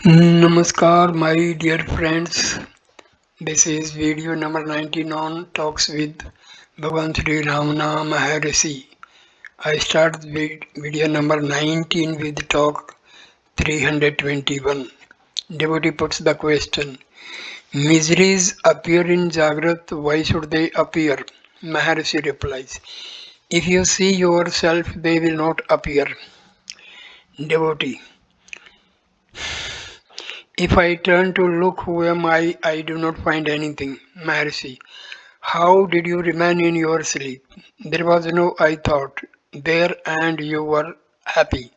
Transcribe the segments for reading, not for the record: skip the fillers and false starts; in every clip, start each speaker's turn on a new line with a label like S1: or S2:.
S1: Namaskar, my dear friends. This is video number 19 on Talks with Bhagavan Sri Ramana Maharshi. I start video number 19 with talk 321. Devotee puts the question: Miseries appear in Jagrat, why should they appear? Maharishi replies: If you see yourself, they will not appear. Devotee: If I turn to look who am I do not find anything. Maharishi: How did you remain in your sleep? There was no I thought there and you were happy.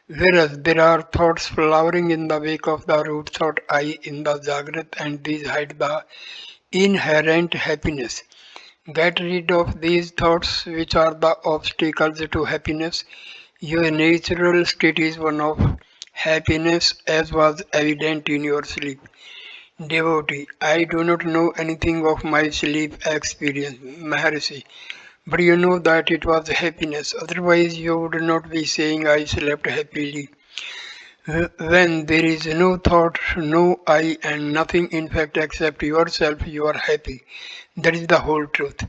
S1: Whereas there are thoughts flowering in the wake of the root thought I in the Jagrat, and these hide the inherent happiness. Get rid of these thoughts which are the obstacles to happiness. Your natural state is one of happiness as was evident in your sleep. Devotee: I do not know anything of my sleep experience, Maharishi, but you know that it was happiness. Otherwise, you would not be saying I slept happily. When there is no thought, no I, and nothing in fact except yourself, you are happy. That is the whole truth.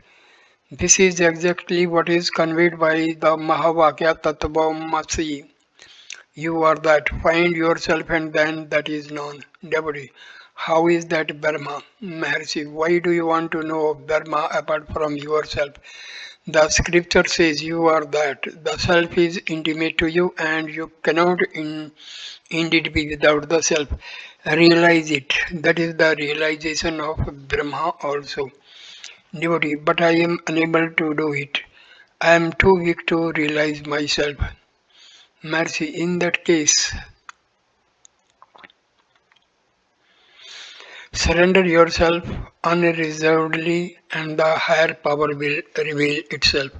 S1: This is exactly what is conveyed by the Mahavakya Tattvamasi. You are that. Find yourself and then that is known. Devotee: How is that Brahma? Maharishi: Why do you want to know of Brahma apart from yourself? The scripture says you are that. The self is intimate to you and you cannot indeed be without the self. Realize it. That is the realization of Brahma also. Devotee: But I am unable to do it. I am too weak to realize myself. Mercy: In that case, surrender yourself unreservedly and the higher power will reveal itself.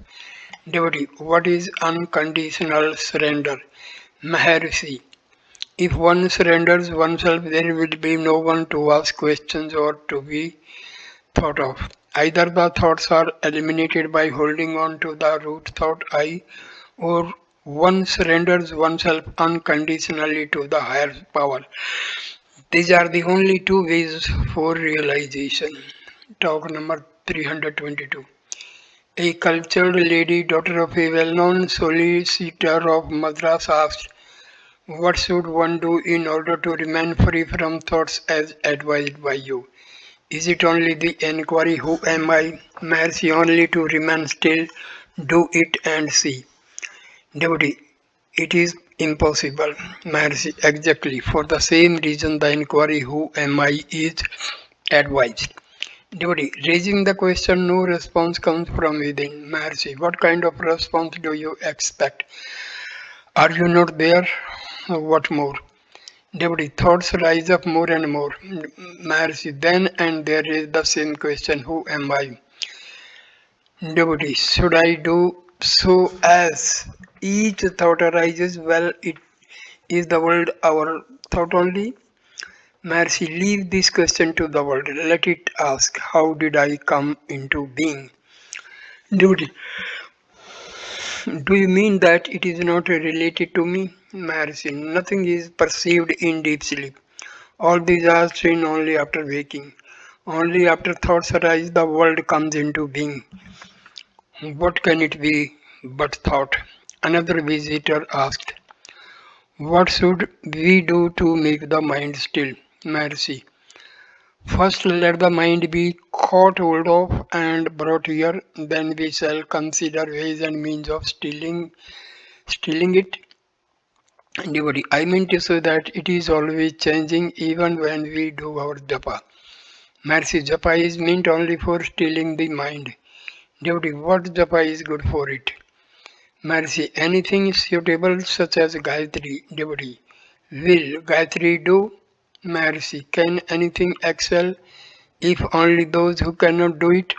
S1: Devotee: What is unconditional surrender? Maharishi: If one surrenders oneself, there will be no one to ask questions or to be thought of. Either the thoughts are eliminated by holding on to the root thought I, or one surrenders oneself unconditionally to the higher power. These are the only two ways for realization. Talk number 322. A cultured lady, daughter of a well-known solicitor of Madras, asked, What should one do in order to remain free from thoughts as advised by you? Is it only the enquiry, who am I? Mercy: Only to remain still, do it and see. Devotee: It is impossible. Mercy: Exactly. For the same reason the inquiry who am I is advised. Devotee: Raising the question, no response comes from within. Mercy: What kind of response do you expect? Are you not there? What more? Devotee: Thoughts rise up more and more. Mercy: Then and there is the same question, who am I? Devotee: Should I do so as each thought arises? Well, it is the world our thought only? Mercy: Leave this question to the world. Let it ask, How did I come into being? Devotee: Do you mean that it is not related to me? Mercy: Nothing is perceived in deep sleep. All these are seen only after waking. Only after thoughts arise the world comes into being. What can it be but thought? Another visitor asked, What should we do to make the mind still? Mercy: First let the mind be caught hold of and brought here, then we shall consider ways and means of stilling it. Devotee: I mean to say that it is always changing even when we do our japa. Mercy: Japa is meant only for stilling the mind. Devotee: What japa is good for it? Mercy: Anything suitable such as Gayatri. Devotee: Will Gayatri do? Mercy: Can anything excel? If only those who cannot do it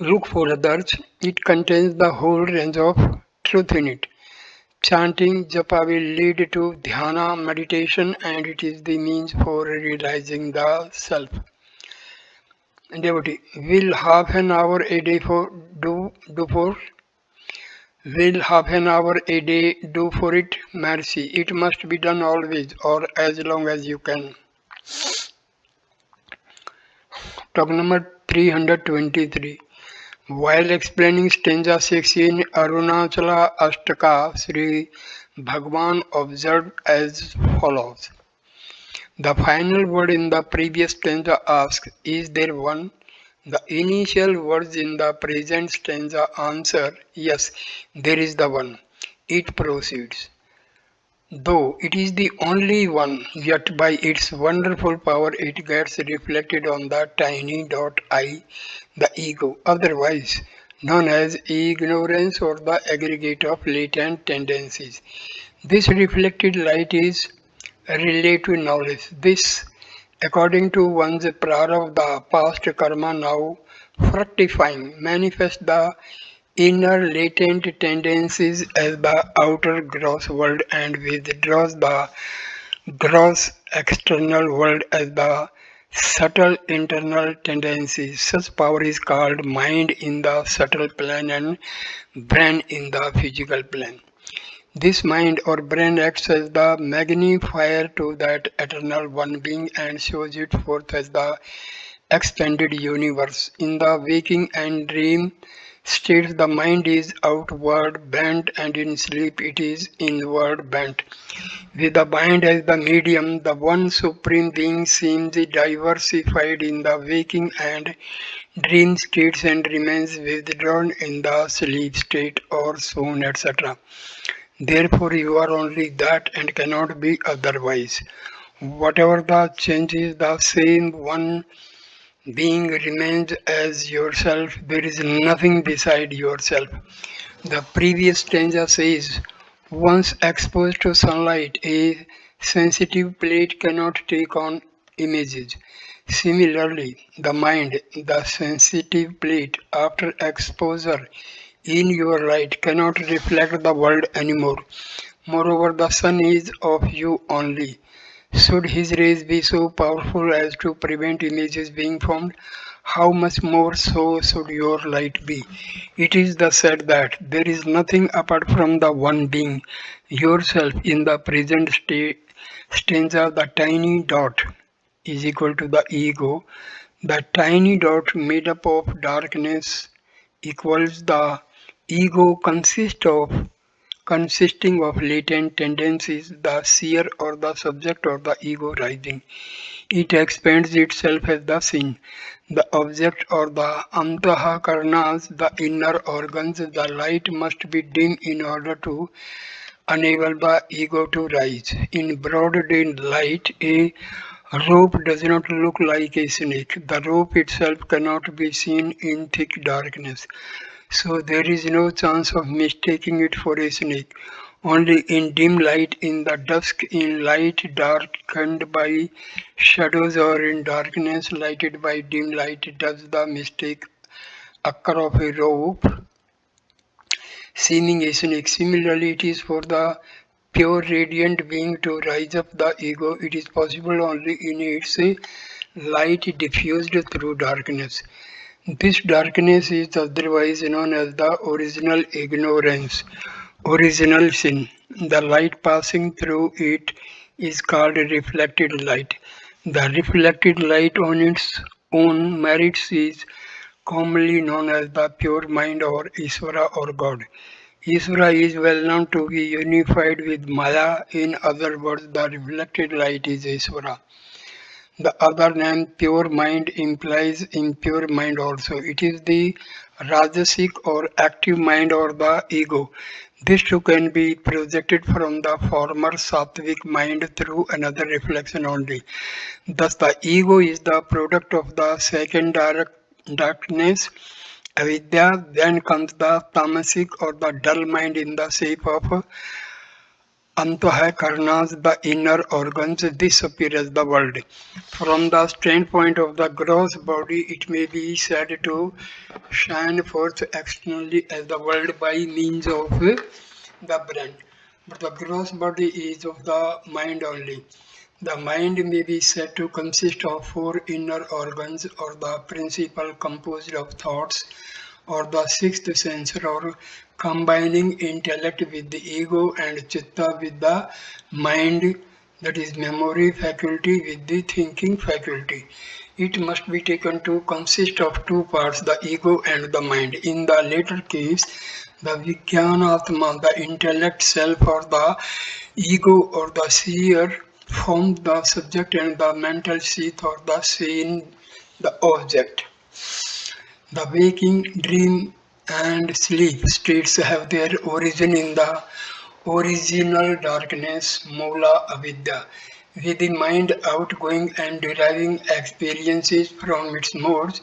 S1: look for others. It contains the whole range of truth in it. Chanting japa will lead to dhyana meditation and it is the means for realizing the self. Devotee: Will half an hour a day do for? Will half an hour a day do for it? Mercy. It must be done always or as long as you can. Talk number 323. While explaining stanza 6 in Arunachala Ashtaka, Sri Bhagavan observed as follows. The final word in the previous stanza asks, is there one? The initial words in the present stanza answer, yes, there is the one. It proceeds. Though it is the only one, yet by its wonderful power it gets reflected on the tiny dot I, the ego, otherwise known as ignorance or the aggregate of latent tendencies. This reflected light is relative knowledge. This, according to one's prarabdha, past karma now fructifying, manifests the inner latent tendencies as the outer gross world and withdraws the gross external world as the subtle internal tendencies. Such power is called mind in the subtle plane and brain in the physical plane. This mind or brain acts as the magnifier to that eternal one being and shows it forth as the expanded universe. In the waking and dream states, the mind is outward bent and in sleep it is inward bent. With the mind as the medium, the one supreme being seems diversified in the waking and dream states and remains withdrawn in the sleep state or swoon, etc. Therefore, you are only that and cannot be otherwise. Whatever the change is, the same one being remains as yourself. There is nothing beside yourself. The previous stanza says, once exposed to sunlight, a sensitive plate cannot take on images. Similarly, the mind, the sensitive plate, after exposure in your light, cannot reflect the world anymore. Moreover, the sun is of you only. Should his rays be so powerful as to prevent images being formed, how much more so should your light be? It is thus said that there is nothing apart from the one being, yourself. In the present stanza, the tiny dot is equal to the ego. The tiny dot made up of darkness equals the ego consisting of latent tendencies, the seer or the subject or the ego rising. It expands itself as the sin, the object or the antahakaranas, the inner organs. The light must be dim in order to enable the ego to rise. In broad daylight, a rope does not look like a snake. The rope itself cannot be seen in thick darkness. So there is no chance of mistaking it for a snake. Only in dim light, in the dusk, in light darkened by shadows, or in darkness lighted by dim light, does the mistake occur of a rope seeming a snake. Similarly, it is for the pure radiant being to rise up the ego. It is possible only in its light diffused through darkness. This darkness is otherwise known as the original ignorance, original sin. The light passing through it is called reflected light. The reflected light on its own merits is commonly known as the pure mind or Isvara or God. Isvara is well known to be unified with Maya. In other words, the reflected light is Isvara. The other name pure mind implies impure mind also. It is the rajasic or active mind or the ego. This too can be projected from the former sattvic mind through another reflection only. Thus the ego is the product of the second darkness, avidya. Then comes the tamasic or the dull mind in the shape of Antahakaranas, the inner organs, disappear as the world. From the standpoint of the gross body, it may be said to shine forth externally as the world by means of the brain. But the gross body is of the mind only. The mind may be said to consist of four inner organs or the principle composed of thoughts or the sixth sense or combining intellect with the ego and chitta with the mind, that is memory faculty with the thinking faculty. It must be taken to consist of two parts, the ego and the mind. In the latter case, the Vijnanatma, the intellect self or the ego or the seer, form the subject and the mental sheath or the scene, the object. The waking, dream, and sleep states have their origin in the original darkness, Mula Avidya, with the mind outgoing and deriving experiences from its modes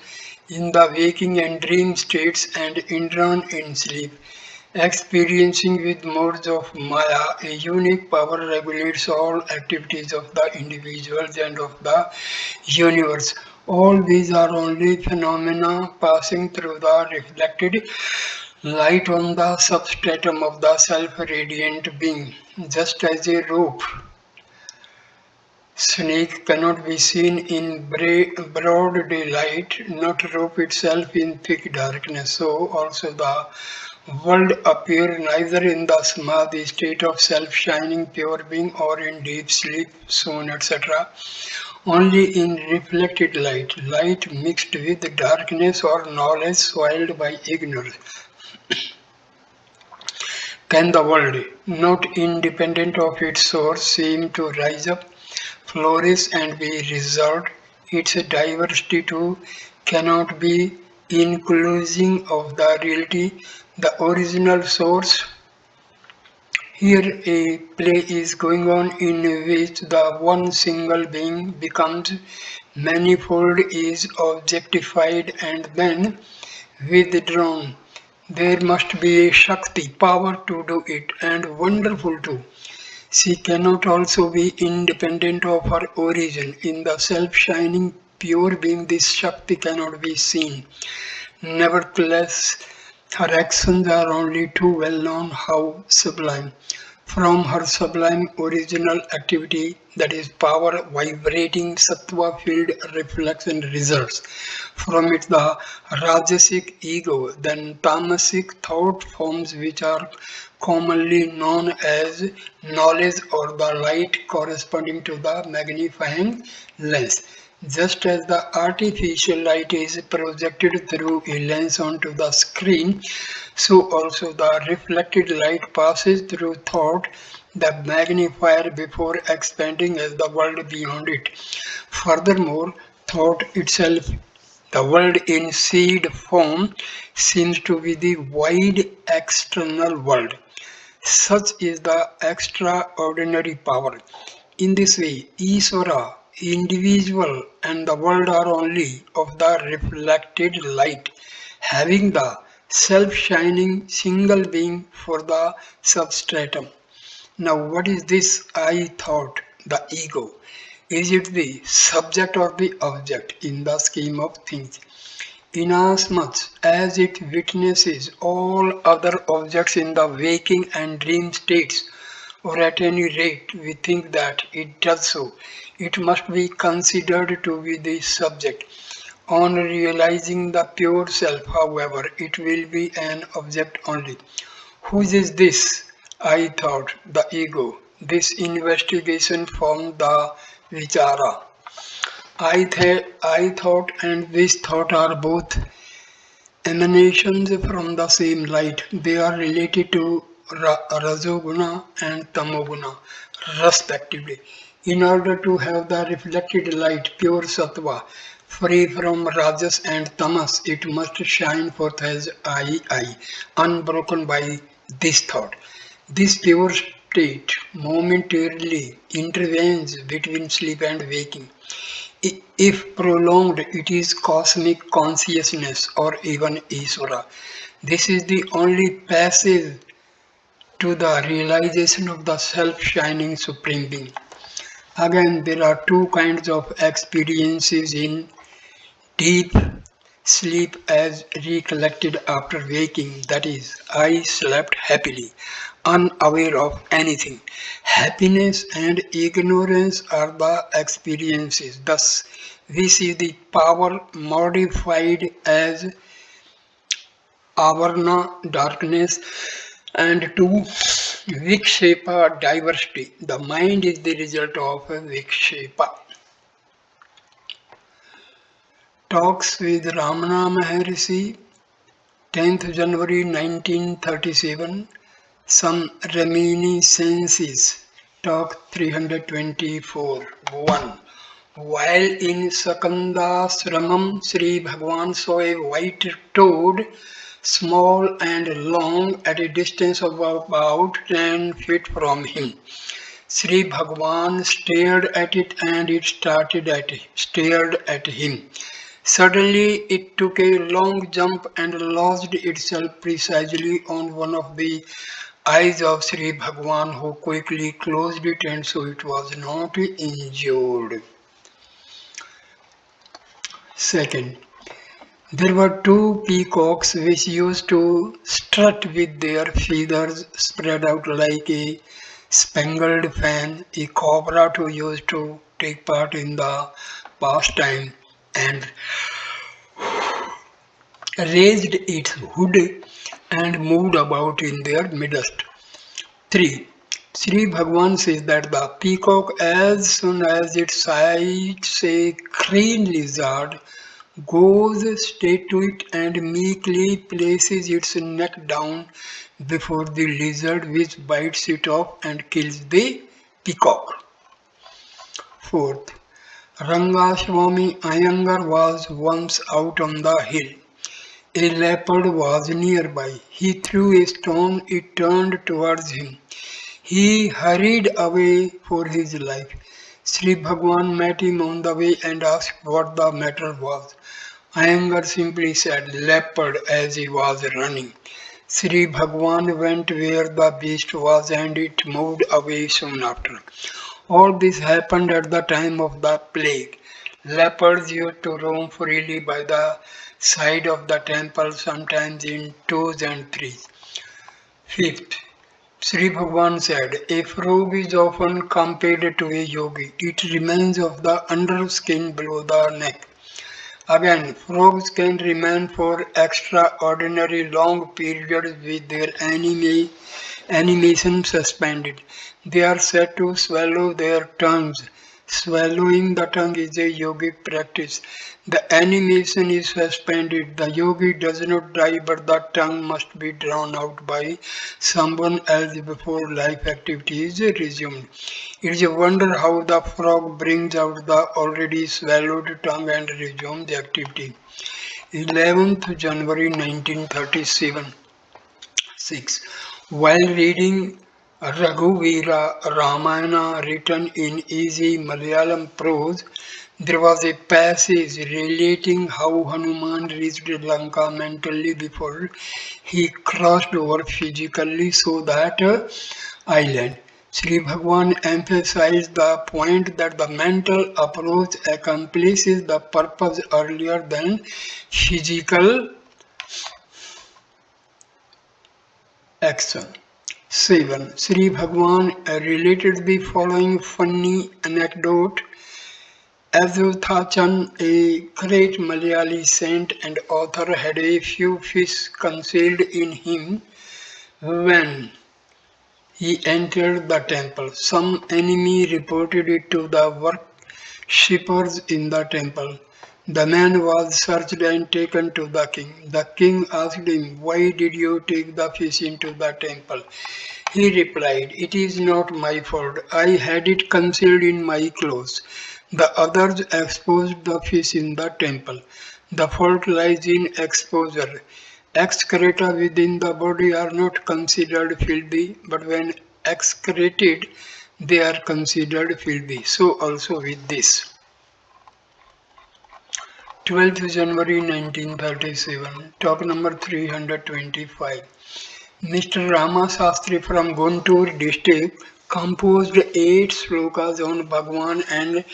S1: in the waking and dream states and Indran in sleep. Experiencing with modes of Maya, a unique power regulates all activities of the individuals and of the universe. All these are only phenomena passing through the reflected light on the substratum of the self-radiant being, just as a rope snake cannot be seen in broad daylight, not rope itself in thick darkness. So also the world appear neither in the samadhi state of self-shining pure being or in deep sleep, soon, etc. Only in reflected light, light mixed with darkness or knowledge soiled by ignorance, can the world, not independent of its source, seem to rise up, flourish and be resolved. Its diversity too cannot be inclusive of the reality, the original source. Here a play is going on in which the one single being becomes manifold, is objectified and then withdrawn. There must be a Shakti, power to do it, and wonderful too. She cannot also be independent of her origin. In the self-shining pure being, this Shakti cannot be seen. Nevertheless, her actions are only too well known how sublime. From her sublime original activity, that is power vibrating sattva field reflection results. From it the rajasic ego, then tamasic thought forms which are commonly known as knowledge or the light corresponding to the magnifying lens. Just as the artificial light is projected through a lens onto the screen, so also the reflected light passes through thought, the magnifier, before expanding as the world beyond it. Furthermore, thought itself, the world in seed form, seems to be the wide external world. Such is the extraordinary power. In this way, Iswara, individual, and the world are only of the reflected light, having the self-shining single being for the substratum. Now, what is this I thought, the ego? Is it the subject or the object in the scheme of things? Inasmuch as it witnesses all other objects in the waking and dream states, or at any rate we think that it does so, it must be considered to be the subject. On realizing the pure self, however, it will be an object only. Whose is this? I thought, the ego. This investigation from the vichara. I thought and this thought are both emanations from the same light. They are related to Rajoguna and Tamoguna, respectively. In order to have the reflected light, pure sattva, free from rajas and tamas, it must shine forth as I, unbroken by this thought. This pure state momentarily intervenes between sleep and waking. If prolonged, it is cosmic consciousness or even Iswara. This is the only passage to the realization of the self-shining Supreme Being. Again, there are two kinds of experiences in deep sleep as recollected after waking. That is, I slept happily, unaware of anything. Happiness and ignorance are the experiences. Thus, we see the power modified as avarna, darkness, and 2, vikshepa, diversity. The mind is the result of vikshepa. Talks with Ramana Maharshi, 10th January 1937. Some reminiscences. Talk 324. 1. While in Sakandasramam, Sri Bhagavan saw a white toad, small and long, at a distance of about 10 feet from him. Sri Bhagavan stared at it and it stared at him. Suddenly it took a long jump and lodged itself precisely on one of the eyes of Sri Bhagavan, who quickly closed it, and so it was not injured. Second, there were 2 peacocks which used to strut with their feathers spread out like a spangled fan. A cobra too used to take part in the pastime and raised its hood and moved about in their midst. 3. Sri Bhagavan says that the peacock, as soon as it sights a green lizard, goes straight to it and meekly places its neck down before the lizard, which bites it off and kills the peacock. 4th, Rangaswamy Iyengar was once out on the hill. A leopard was nearby. He threw a stone, it turned towards him. He hurried away for his life. Sri Bhagavan met him on the way and asked what the matter was. Iyengar simply said, leopard, as he was running. Sri Bhagavan went where the beast was and it moved away soon after. All this happened at the time of the plague. Leopards used to roam freely by the side of the temple, sometimes in 2s and 3s. 5th, Sri Bhagavan said, a frog is often compared to a yogi. It remains of the underskin below the neck. Again, frogs can remain for extraordinary long periods with their animation suspended. They are said to swallow their tongues. Swallowing the tongue is a yogic practice. The animation is suspended. The yogi does not die, but the tongue must be drawn out by someone else before life activity is resumed. It is a wonder how the frog brings out the already swallowed tongue and resumes the activity. 11th January 1937. 6. While reading Raghuvira Ramayana written in easy Malayalam prose, there was a passage relating how Hanuman reached Lanka mentally before he crossed over physically so that island. Sri Bhagavan emphasized the point that the mental approach accomplishes the purpose earlier than physical action. 7. Sri Bhagavan related the following funny anecdote. Azhuthachan, a great Malayali saint and author, had a few fish concealed in him when he entered the temple. Some enemy reported it to the worshippers in the temple. The man was searched and taken to the king. The king asked him, why did you take the fish into the temple? He replied, it is not my fault. I had it concealed in my clothes. The others exposed the fish in the temple. The fault lies in exposure. Excreta within the body are not considered filthy, but when excreted, they are considered filthy. So also with this. 12th January 1937, talk number 325. Mr. Rama Shastri from Guntur district composed 8 slokas on Bhagavan and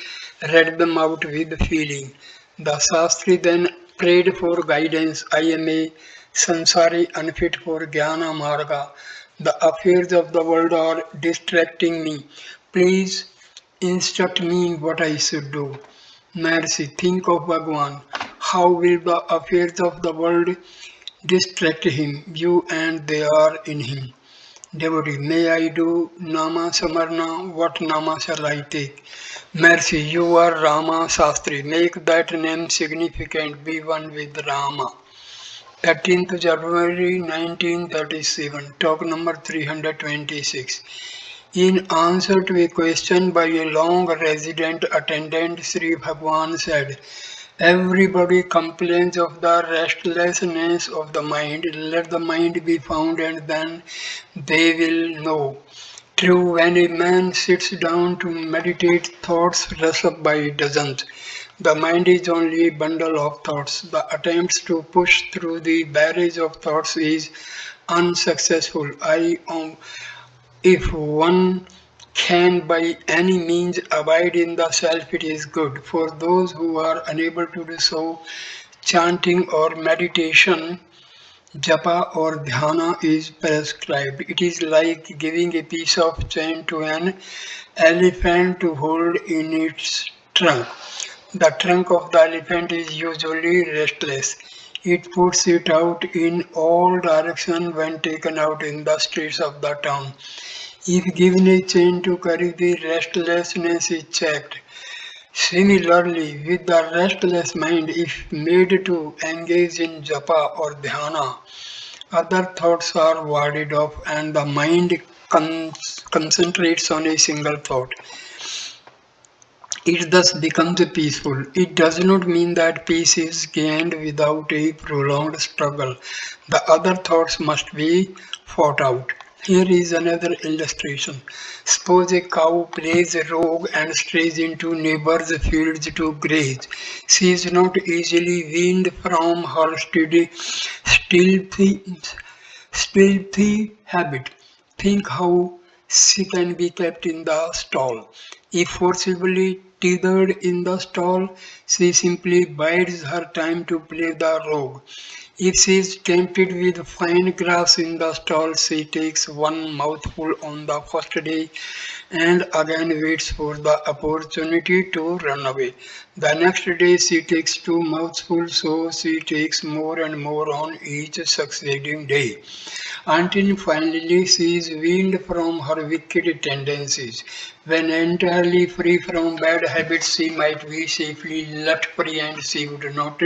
S1: read them out with feeling. The Shastri then prayed for guidance. I am a sansari unfit for Jnana Marga. The affairs of the world are distracting me. Please instruct me what I should do. Mercy, think of Bhagavan. How will the affairs of the world Distract him, you and they are in him. Devotee, may I do Nama Samarna? What Nama shall I take? Mercy, you are Rama Sastri. Make that name significant. Be one with Rama. 13th January 1937. Talk number 326. In answer to a question by a long resident attendant, Sri Bhagavan said, everybody complains of the restlessness of the mind. Let the mind be found and then they will know. True, when a man sits down to meditate, thoughts rush up by dozens. The mind is only a bundle of thoughts. The attempts to push through the barrage of thoughts is unsuccessful. If one can by any means abide in the self, it is good. For those who are unable to do so, chanting or meditation, japa or dhyana is prescribed. It is like giving a piece of chain to an elephant to hold in its trunk. The trunk of the elephant is usually restless. It puts it out in all directions when taken out in the streets of the town. If given a chain to carry, the restlessness is checked. Similarly, with the restless mind, if made to engage in japa or dhyana, other thoughts are warded off and the mind concentrates on a single thought. It thus becomes peaceful. It does not mean that peace is gained without a prolonged struggle. The other thoughts must be fought out. Here is another illustration. Suppose a cow plays a rogue and strays into neighbor's fields to graze. She is not easily weaned from her stealthy habit. Think how she can be kept in the stall. If forcibly tethered in the stall, she simply bides her time to play the rogue. If she is tempted with fine grass in the stall, she takes one mouthful on the first day and again waits for the opportunity to run away. The next day she takes two mouthfuls, so she takes more and more on each succeeding day, until finally she is weaned from her wicked tendencies. When entirely free from bad habits, she might be safely let free and she would not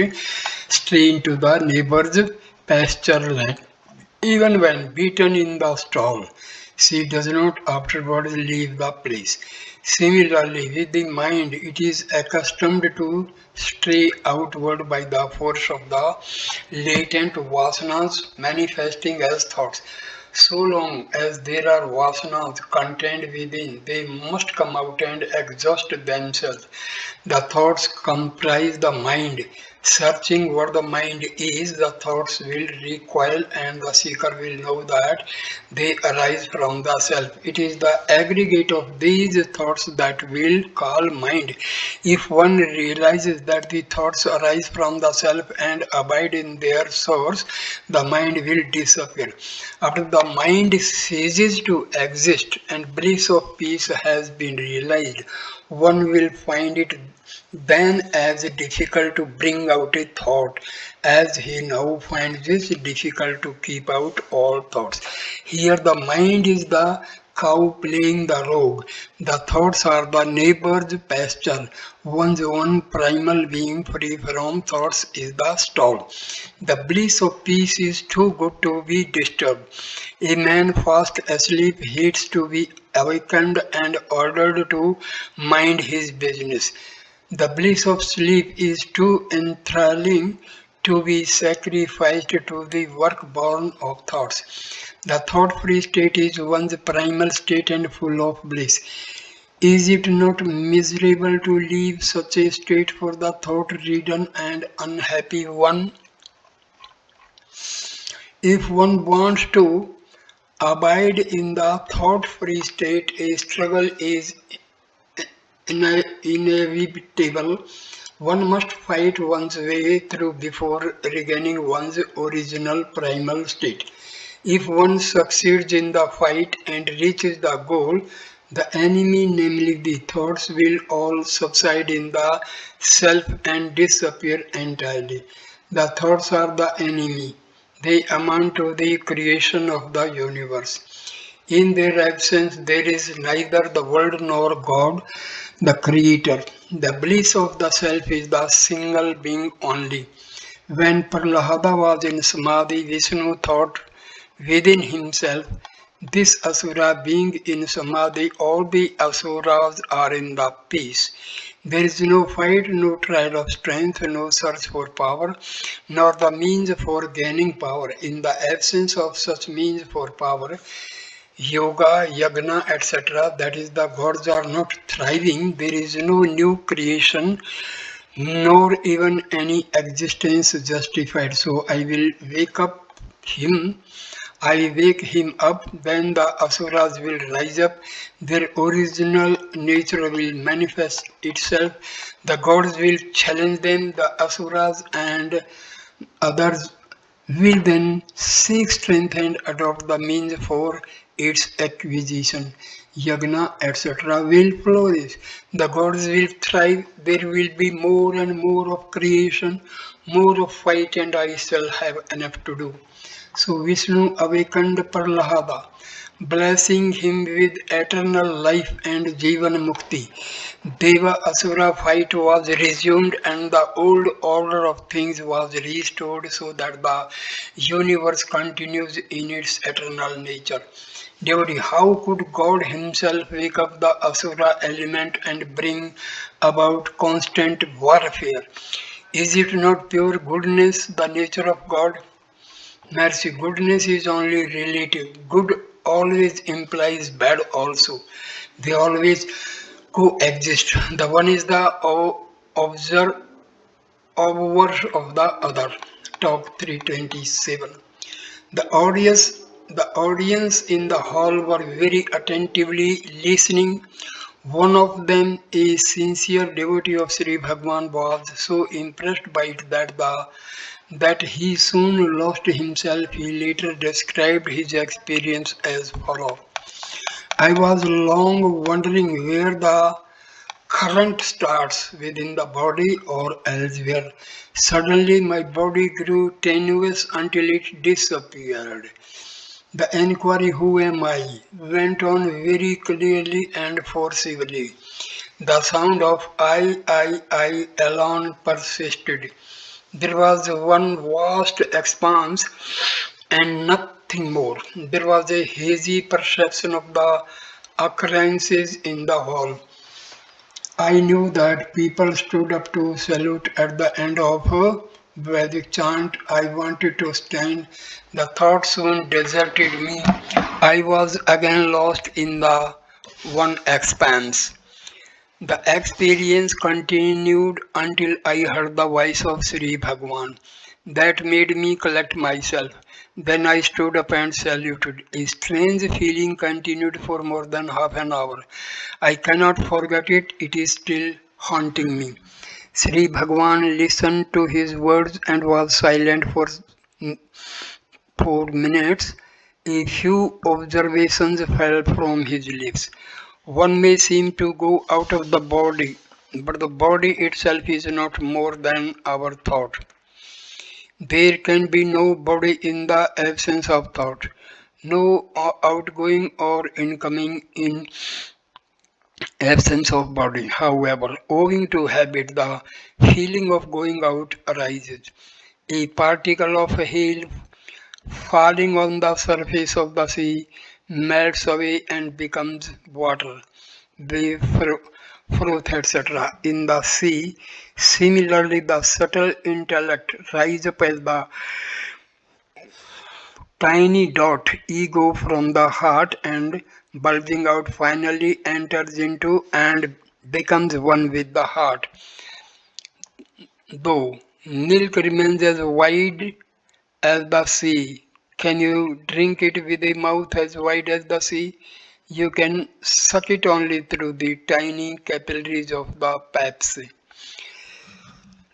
S1: stray into the neighbor's pasture land. Even when beaten in the stall, she does not afterwards leave the place. Similarly, with the mind, it is accustomed to stray outward by the force of the latent vasanas manifesting as thoughts. So long as there are vasanas contained within, they must come out and exhaust themselves. The thoughts comprise the mind. Searching what the mind is, the thoughts will recoil and the seeker will know that they arise from the self. It is the aggregate of these thoughts that will call mind. If one realizes that the thoughts arise from the self and abide in their source, the mind will disappear. After the mind ceases to exist and bliss of peace has been realized, one will find it then as difficult to bring out a thought as he now finds it difficult to keep out all thoughts. Here the mind is the cow playing the rogue. The thoughts are the neighbor's pasture. One's own primal being free from thoughts is the stall. The bliss of peace is too good to be disturbed. A man fast asleep hates to be awakened and ordered to mind his business. The bliss of sleep is too enthralling to be sacrificed to the work born of thoughts. The thought-free state is one's primal state and full of bliss. Is it not miserable to leave such a state for the thought-ridden and unhappy one? If one wants to abide in the thought-free state, a struggle is inevitable. One must fight one's way through before regaining one's original primal state. If one succeeds in the fight and reaches the goal, the enemy, namely the thoughts, will all subside in the self and disappear entirely. The thoughts are the enemy. They amount to the creation of the universe. In their absence, there is neither the world nor God, the Creator. The bliss of the self is the single being only. When Prahlada was in Samadhi, Vishnu thought within himself, this Asura being in Samadhi, all the Asuras are in the peace. There is no fight, no trial of strength, no search for power, nor the means for gaining power. In the absence of such means for power, yoga, yagna, etc., that is, the gods are not thriving. There is no new creation, nor even any existence justified. So I will wake up him. I wake him up, then the asuras will rise up, their original nature will manifest itself, the gods will challenge them, the asuras and others will then seek strength and adopt the means for its acquisition. Yagna, etc. will flourish. The gods will thrive. There will be more and more of creation, more of fight, and I shall have enough to do. So Vishnu awakened Prahlada, blessing him with eternal life and Jivan Mukti. Deva Asura fight was resumed and the old order of things was restored so that the universe continues in its eternal nature. Devotee, how could God himself wake up the Asura element and bring about constant warfare? Is it not pure goodness, the nature of God? Mercy, goodness is only relative. Good always implies bad also. They always coexist. The one is the observer of the other. Talk 327. The audience in the hall were very attentively listening. One of them, a sincere devotee of Sri Bhagavan, was so impressed by it that he soon lost himself. He later described his experience as follows. I was long wondering where the current starts, within the body or elsewhere. Suddenly my body grew tenuous until it disappeared. The enquiry, who am I, went on very clearly and forcibly. The sound of I alone persisted. There was one vast expanse and nothing more. There was a hazy perception of the occurrences in the hall. I knew that people stood up to salute at the end of a Vedic chant. I wanted to stand. The thought soon deserted me. I was again lost in the one expanse. The experience continued until I heard the voice of Sri Bhagavan. That made me collect myself. Then I stood up and saluted. A strange feeling continued for more than half an hour. I cannot forget it, it is still haunting me. Sri Bhagavan listened to his words and was silent for 4 minutes. A few observations fell from his lips. One may seem to go out of the body, but the body itself is not more than our thought. There can be no body in the absence of thought, no outgoing or incoming in absence of body. However, owing to habit, the feeling of going out arises. A particle of hail falling on the surface of the sea melts away and becomes water, wave, fruit, etc. in the sea. Similarly, the subtle intellect rises up as the tiny dot ego from the heart and bulging out finally enters into and becomes one with the heart. Though milk remains as wide as the sea, can you drink it with a mouth as wide as the sea? You can suck it only through the tiny capillaries of the paps.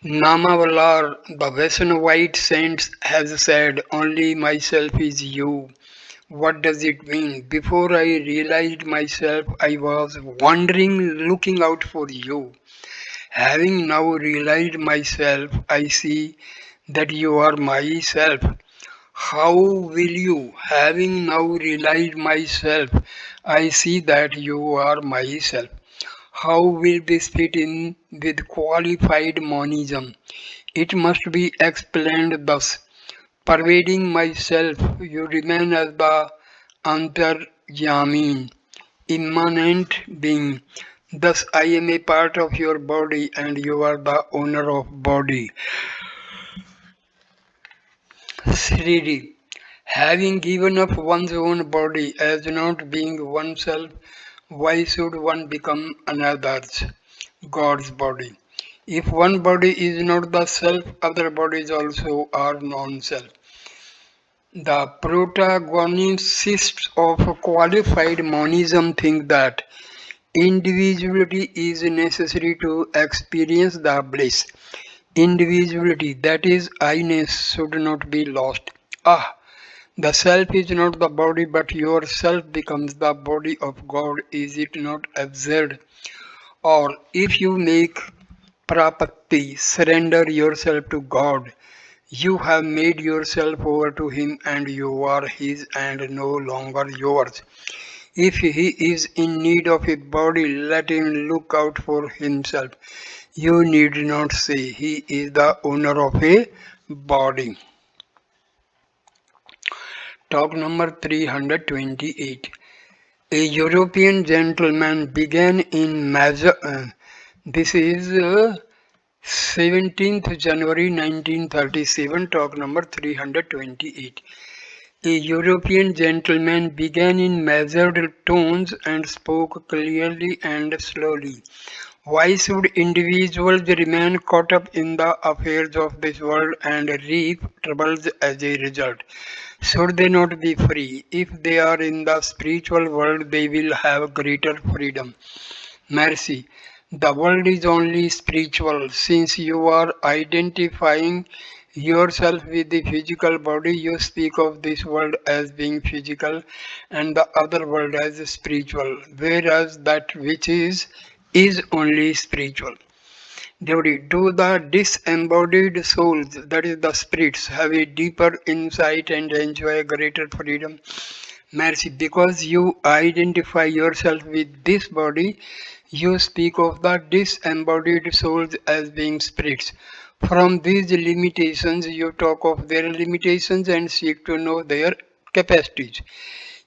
S1: Namavalar, the Western White Saints, has said, only myself is you. What does it mean? Before I realized myself, I was wandering, looking out for you. Having now realized myself, I see that you are myself. How will you, having now realized myself, I see that you are myself. How will this fit in with qualified monism? It must be explained thus. Pervading myself, you remain as the antaryami, immanent being. Thus I am a part of your body and you are the owner of body. Sriri, having given up one's own body as not being oneself, why should one become another's, God's body? If one body is not the self, other bodies also are non-self. The protagonists of qualified monism think that individuality is necessary to experience the bliss. Individuality, that is, I-ness, should not be lost. Ah, the self is not the body, but yourself becomes the body of God. Is it not absurd? Or if you make prapatti, surrender yourself to God, you have made yourself over to Him and you are His and no longer yours. If He is in need of a body, let Him look out for Himself. You need not say He is the owner of a body. Talk number 328. A European gentleman began in this is 17th January 1937, talk number 328. A European gentleman began in measured tones and spoke clearly and slowly. Why should individuals remain caught up in the affairs of this world and reap troubles as a result? Should they not be free? If they are in the spiritual world, they will have greater freedom. Mercy. The world is only spiritual. Since you are identifying yourself with the physical body, you speak of this world as being physical and the other world as spiritual, whereas that which is only spiritual. Devotee, do the disembodied souls, that is the spirits, have a deeper insight and enjoy greater freedom? Mercy, because you identify yourself with this body, you speak of the disembodied souls as being spirits. From these limitations, you talk of their limitations and seek to know their capacities.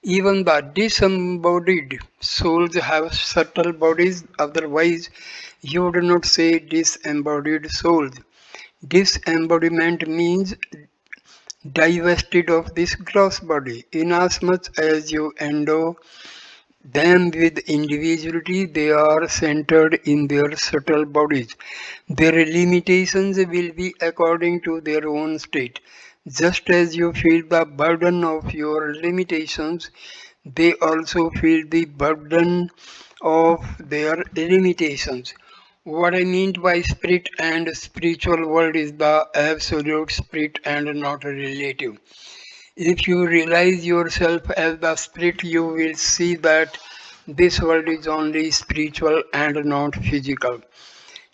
S1: Even the disembodied souls have subtle bodies, otherwise, you would not say disembodied souls. Disembodiment means divested of this gross body. Inasmuch as you endow them with individuality, they are centered in their subtle bodies. Their limitations will be according to their own state. Just as you feel the burden of your limitations, they also feel the burden of their limitations. What I mean by spirit and spiritual world is the absolute spirit and not relative. If you realize yourself as the spirit, you will see that this world is only spiritual and not physical.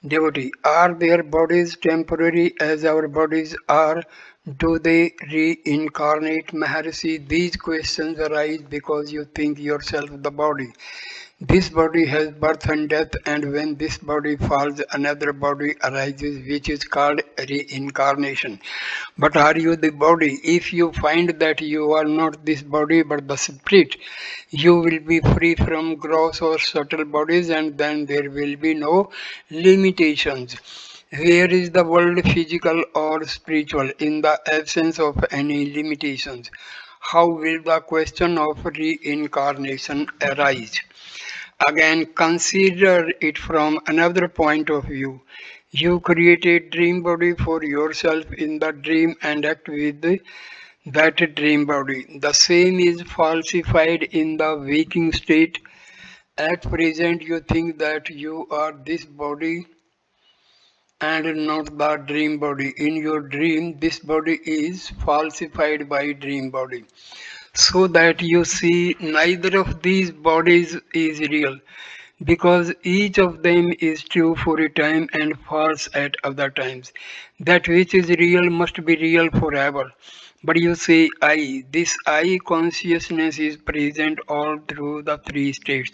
S1: Devotee, are their bodies temporary as our bodies are? Do they reincarnate, Maharashi? These questions arise because you think yourself the body. This body has birth and death, and when this body falls, another body arises, which is called reincarnation. But are you the body? If you find that you are not this body but the spirit, you will be free from gross or subtle bodies, and then there will be no limitations. Where is the world, physical or spiritual, in the absence of any limitations? How will the question of reincarnation arise? Again, consider it from another point of view. You create a dream body for yourself in the dream and act with that dream body. The same is falsified in the waking state. At present, you think that you are this body and not the dream body. In your dream, this body is falsified by dream body. So that you see neither of these bodies is real, because each of them is true for a time and false at other times. That which is real must be real forever. But you say I. This I consciousness is present all through the three states.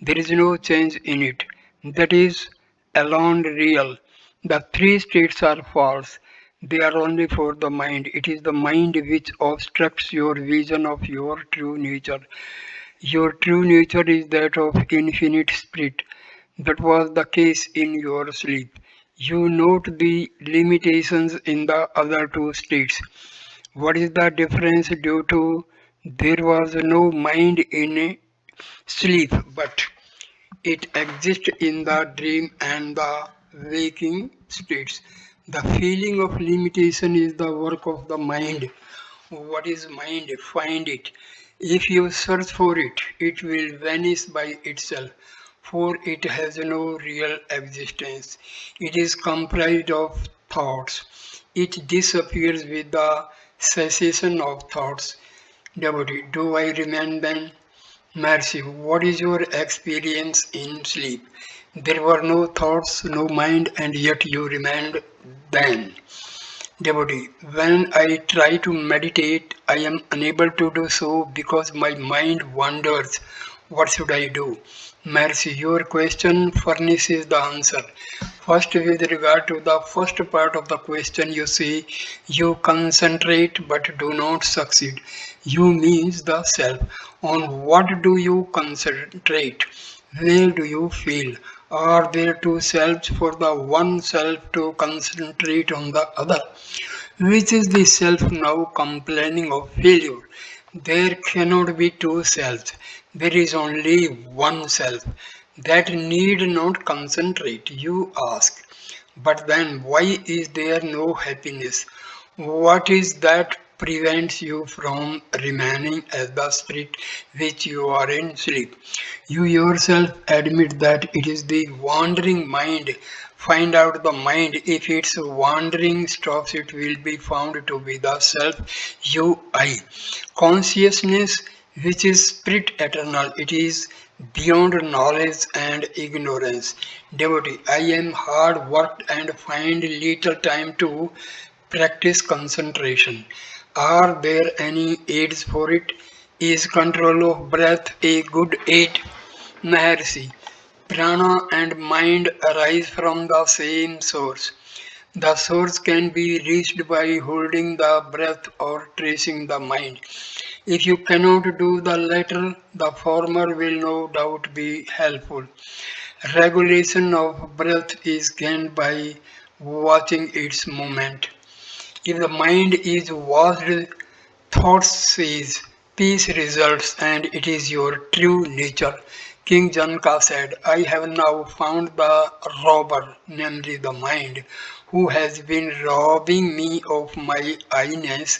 S1: There is no change in it. That is alone real. The three states are false. They are only for the mind. It is the mind which obstructs your vision of your true nature. Your true nature is that of infinite spirit. That was the case in your sleep. You note the limitations in the other two states. What is the difference due to there was no mind in sleep, but it exists in the dream and the waking states. The feeling of limitation is the work of the mind. What is mind? Find it. If you search for it, it will vanish by itself, for it has no real existence. It is comprised of thoughts. It disappears with the cessation of thoughts. Devotee, do I remain then? Mercy, what is your experience in sleep? There were no thoughts, no mind, and yet you remained then. Devotee, when I try to meditate, I am unable to do so because my mind wanders. What should I do? Mercy, your question furnishes the answer. First, with regard to the first part of the question, you say you concentrate but do not succeed. You means the self. On what do you concentrate? Where do you feel? Are there two selves for the one self to concentrate on the other? Which is the self now complaining of failure? There cannot be two selves. There is only one self. That need not concentrate, you ask. But then why is there no happiness? What is that prevents you from remaining as the spirit which you are in sleep? You yourself admit that it is the wandering mind. Find out the mind. If its wandering stops, it will be found to be the self, you, I. Consciousness, which is spirit eternal, it is beyond knowledge and ignorance. Devotee, I am hard worked and find little time to practice concentration. Are there any aids for it? Is control of breath a good aid? Maharshi, prana and mind arise from the same source. The source can be reached by holding the breath or tracing the mind. If you cannot do the latter, the former will no doubt be helpful. Regulation of breath is gained by watching its movement. If the mind is watched, thought says, peace results, and it is your true nature. King Janaka said, I have now found the robber, namely the mind, who has been robbing me of my I-ness.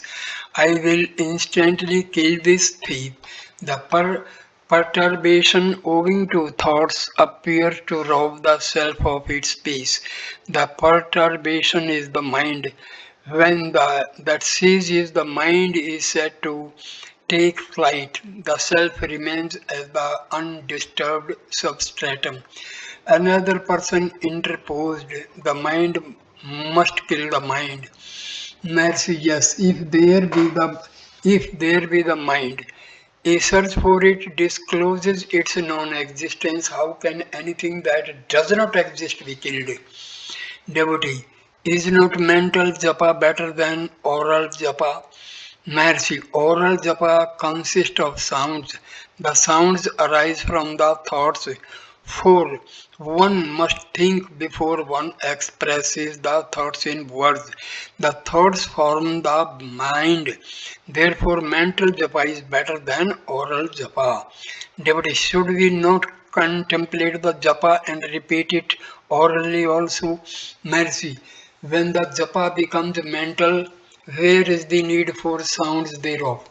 S1: I will instantly kill this thief. The perturbation owing to thoughts appears to rob the self of its peace. The perturbation is the mind. When that seizes the mind is said to take flight, the self remains as the undisturbed substratum. Another person interposed, the mind must kill the mind. Mercy, yes, if there be the mind, a search for it discloses its non-existence. How can anything that does not exist be killed? Devotee, is not mental japa better than oral japa? Mercy, oral japa consists of sounds. The sounds arise from the thoughts. For one must think before one expresses the thoughts in words. The thoughts form the mind. Therefore, mental japa is better than oral japa. Devotee, should we not contemplate the japa and repeat it orally also? Mercy, when the japa becomes mental, where is the need for sounds thereof?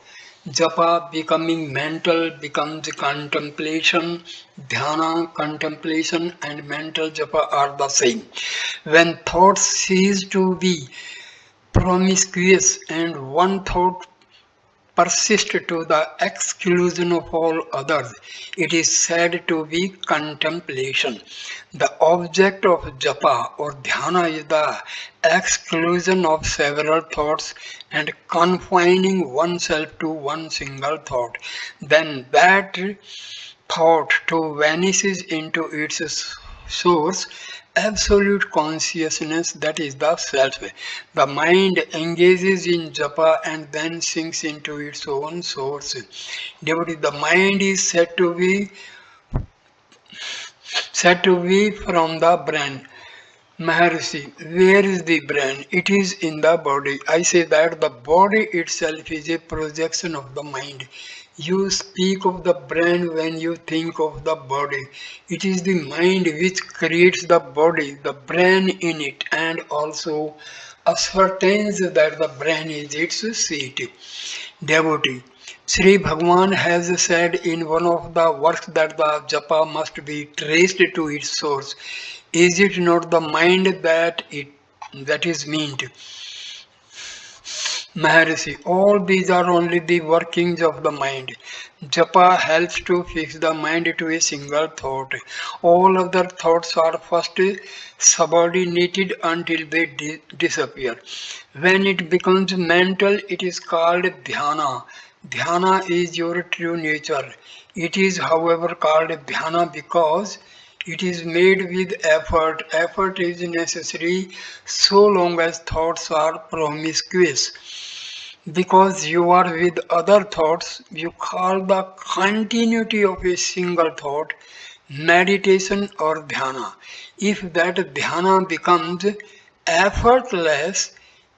S1: Japa becoming mental becomes contemplation, dhyana, contemplation, and mental japa are the same. When thoughts cease to be promiscuous and one thought persist to the exclusion of all others. It is said to be contemplation. The object of japa or dhyana is the exclusion of several thoughts and confining oneself to one single thought. Then that thought to vanishes into its source, absolute consciousness, that is the self. The mind engages in japa and then sinks into its own source. Devotee, the mind is said to be from the brain. Maharshi, where is the brain? It is in the body. I say that the body itself is a projection of the mind. You speak of the brain when you think of the body. It is the mind which creates the body, the brain in it, and also ascertains that the brain is its seat. Devotee. Sri Bhagavan has said in one of the works that the japa must be traced to its source. Is it not the mind that is meant? Maharishi, all these are only the workings of the mind. Japa helps to fix the mind to a single thought. All other thoughts are first subordinated until they disappear. When it becomes mental, it is called dhyana. Dhyana is your true nature. It is, however, called dhyana because it is made with effort. Effort is necessary so long as thoughts are promiscuous. Because you are with other thoughts, you call the continuity of a single thought meditation or dhyana. If that dhyana becomes effortless,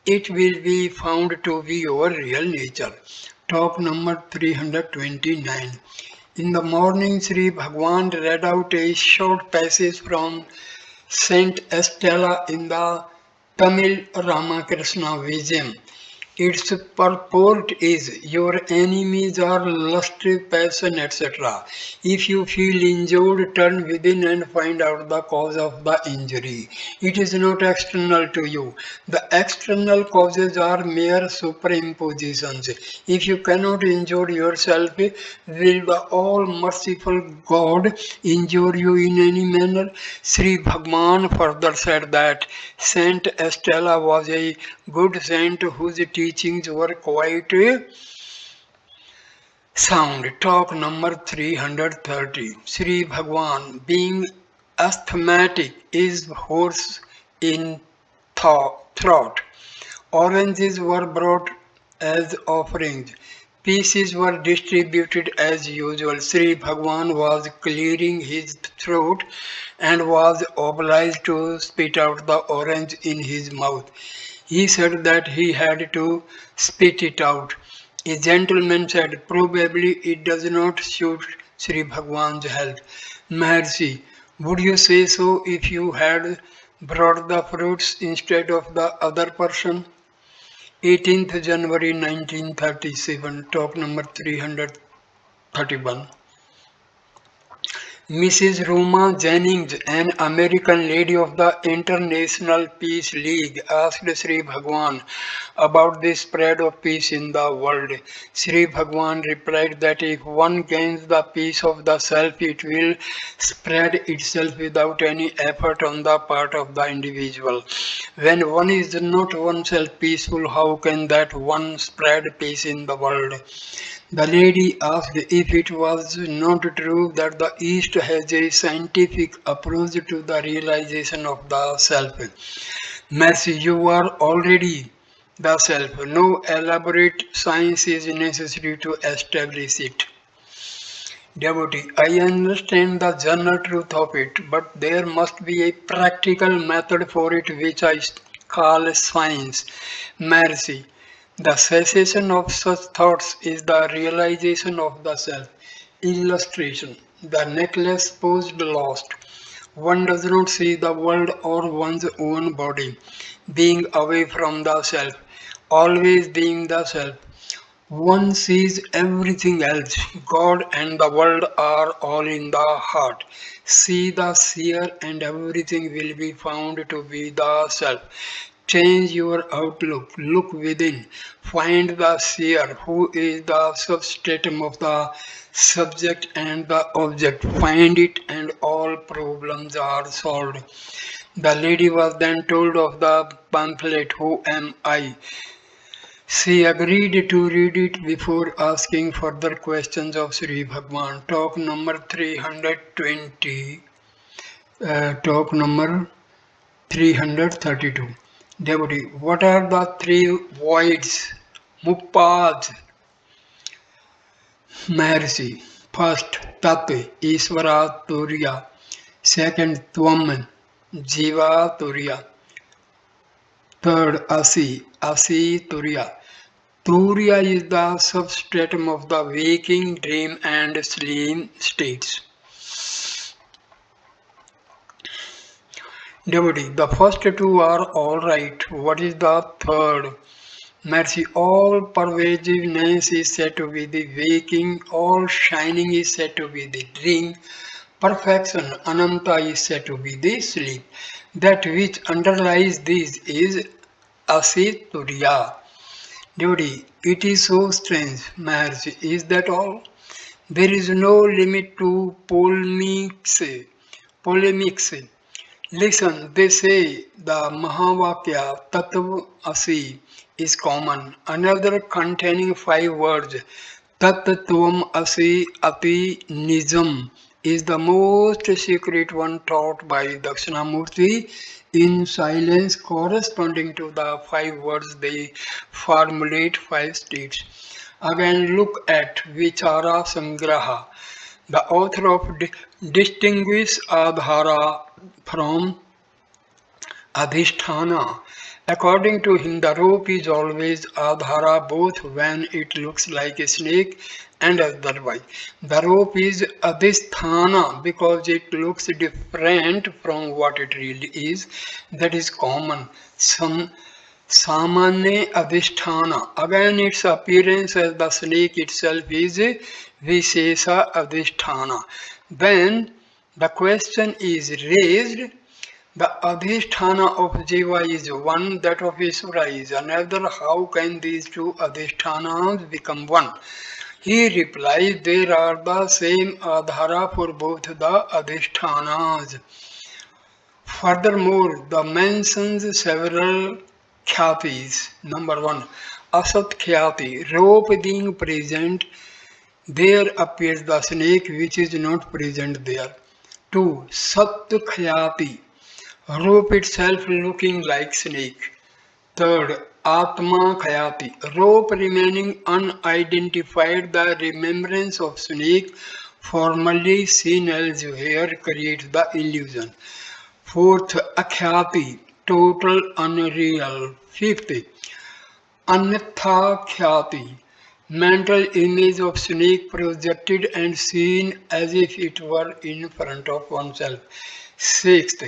S1: it will be found to be your real nature. Talk number 329. In the morning, Sri Bhagavan read out a short passage from Saint Estella in the Tamil Ramakrishna Vision. Its purport is your enemies are lust, passion, etc. If you feel injured, turn within and find out the cause of the injury. It is not external to you. The external causes are mere superimpositions. If you cannot injure yourself, will the all merciful God injure you in any manner? Sri Bhagwan further said that Saint Estella was a good saint whose teachings were quite sound. Talk number 330. Sri Bhagwan, being asthmatic, is hoarse in throat. Oranges were brought as offerings. Pieces were distributed as usual. Sri Bhagwan was clearing his throat and was obliged to spit out the orange in his mouth. He said that he had to spit it out. A gentleman said, probably it does not suit Sri Bhagwan's health. Maharshi, would you say so if you had brought the fruits instead of the other person? 18th January 1937, talk number 331. Mrs. Ruma Jennings, an American lady of the International Peace League, asked Sri Bhagwan about the spread of peace in the world. Sri Bhagwan replied that if one gains the peace of the self, it will spread itself without any effort on the part of the individual. When one is not oneself peaceful, how can that one spread peace in the world? The lady asked if it was not true that the East has a scientific approach to the realization of the self. Mercy, you are already the self. No elaborate science is necessary to establish it. Devotee, I understand the general truth of it, but there must be a practical method for it which I call science. Mercy. The cessation of such thoughts is the realization of the self. Illustration. The necklace supposed lost. One does not see the world or one's own body, being away from the self, always being the self. One sees everything else. God and the world are all in the heart. See the seer and everything will be found to be the self. Change your outlook. Look within. Find the seer, who is the substratum of the subject and the object. Find it, and all problems are solved. The lady was then told of the pamphlet, Who Am I? She agreed to read it before asking further questions of Sri Bhagavan. Talk number 320. Talk number 332. Devotee, what are the three voids? Mukpads, Maharishi. First, Tat, Isvara Turiya. Second, Tvam, Jiva Turiya. Third, Asi Turiya. Turiya is the substratum of the waking, dream and sleep states. Devotee, the first two are alright. What is the third? Mercy, all pervasiveness is said to be the waking, all shining is said to be the dream, perfection, ananta is said to be the sleep. That which underlies these is asituriya. Devotee, it is so strange, Maharshi, is that all? There is no limit to polemics. Listen, they say the Mahavakya Tattva Asi is common. Another containing 5 words, Tat Tvam Asi Api Nijam, is the most secret one taught by Dakshinamurti in silence, corresponding to the 5 words they formulate 5 states. Again, look at Vichara Sangraha. The author of distinguish Adhara from Adhisthana. According to him, the rope is always Adhara both when it looks like a snake and otherwise. The rope is Adhisthana because it looks different from what it really is. That is common. Samanya Adhisthana. Again, its appearance as the snake itself is Vishesha Adhisthana. Then the question is raised. The Adhisthana of Jiva is one, that of Isvara is another. How can these two Adhisthananas become one? He replies, there are the same Adhara for both the Adhishthanas. Furthermore, the mentions several Khyatis. Number 1, Asat Khyati, rope being present, there appears the snake which is not present there. 2, Sat Khyati, rope itself looking like snake. Third, Atma Khyati, rope remaining unidentified, the remembrance of snake formerly seen elsewhere creates the illusion. Fourth, Akhyati, total unreal. Fifth, Anatha Khyati, mental image of snake projected and seen as if it were in front of oneself. Sixth,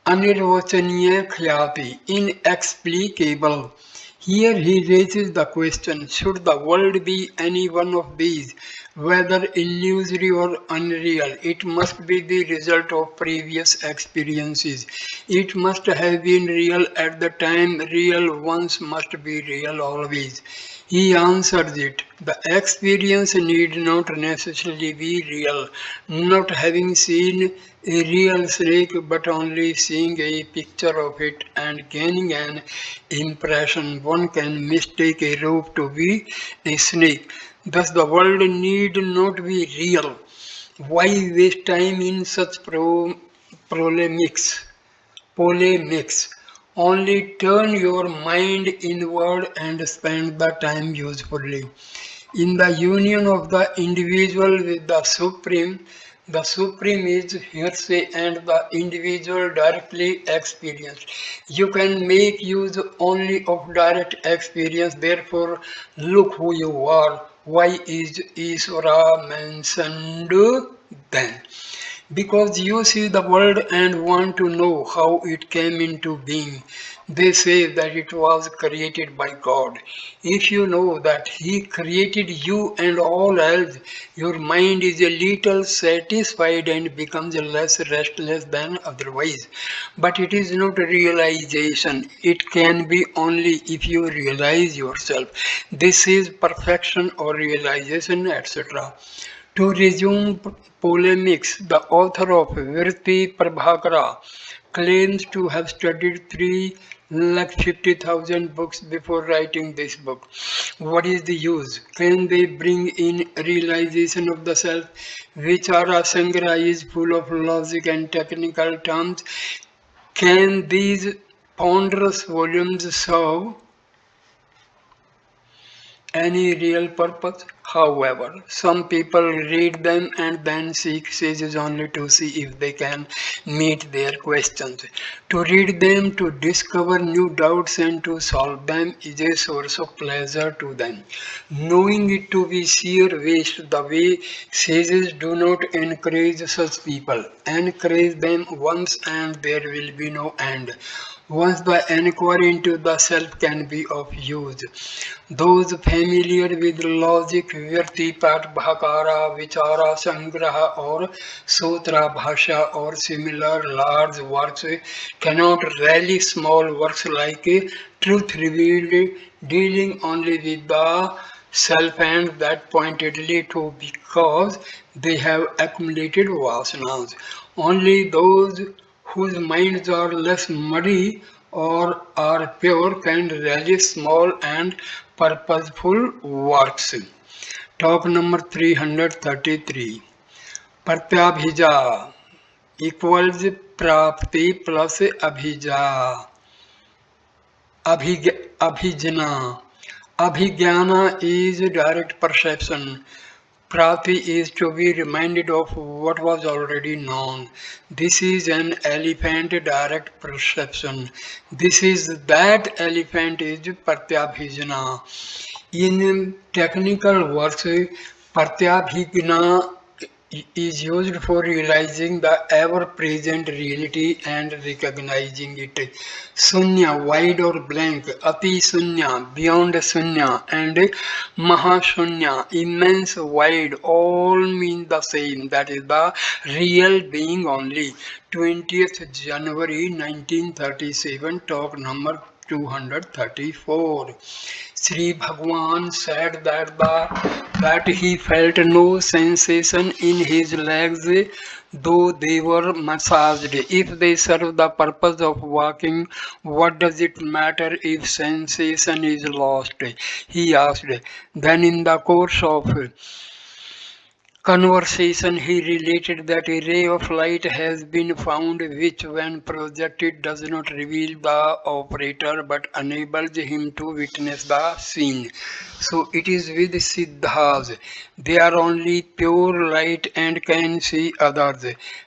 S1: Anirvachaniya Khyati, inexplicable. Here he raises the question, should the world be any one of these, whether illusory or unreal? It must be the result of previous experiences. It must have been real at the time, real once must be real always. He answers it, the experience need not necessarily be real. Not having seen a real snake but only seeing a picture of it and gaining an impression, one can mistake a rope to be a snake. Thus the world need not be real. Why waste time in such polemics? Only turn your mind inward and spend the time usefully. In the union of the individual with the Supreme is hearsay and the individual directly experienced. You can make use only of direct experience, therefore look who you are. Why is Isvara mentioned then? Because you see the world and want to know how it came into being. They say that it was created by God. If you know that He created you and all else, your mind is a little satisfied and becomes less restless than otherwise. But it is not realization. It can be only if you realize yourself. This is perfection or realization, etc. To resume polemics, the author of Virti Prabhakara claims to have studied 350,000 books before writing this book. What is the use? Can they bring in realization of the self? Vichara Sangra is full of logic and technical terms. Can these ponderous volumes serve any real purpose? However, some people read them and then seek sages only to see if they can meet their questions. To read them, to discover new doubts and to solve them is a source of pleasure to them. Knowing it to be sheer waste, the way sages do not encourage such people. Encourage them once and there will be no end. Once the enquiry into the self can be of use. Those familiar with logic, Virti, Bhakara, Vichara, Sangraha or Sutra, Bhasha or similar large works cannot rally small works like Truth Revealed dealing only with the self and that pointedly to because they have accumulated vasanas. Only those whose minds are less muddy or are pure can relish small and purposeful works. Talk number 333. Pratyabhija equals prapti plus abhija. Abhijna. Abhigyana is direct perception. Prati is to be reminded of what was already known. This is an elephant direct perception. This is that elephant is Pratyabhijna. In technical works, Pratyabhijna is used for realizing the ever-present reality and recognizing it. Sunya, wide or blank, Ati Sunya, beyond Sunya, and Mahashunya, immense, wide, all mean the same. That is the real being only. 20th January 1937, talk number 234. Sri Bhagavan said that he felt no sensation in his legs though they were massaged. If they serve the purpose of walking, what does it matter if sensation is lost? He asked. Then in the course of conversation, he related that a ray of light has been found which, when projected, does not reveal the operator but enables him to witness the scene. So it is with Siddhas. They are only pure light and can see others,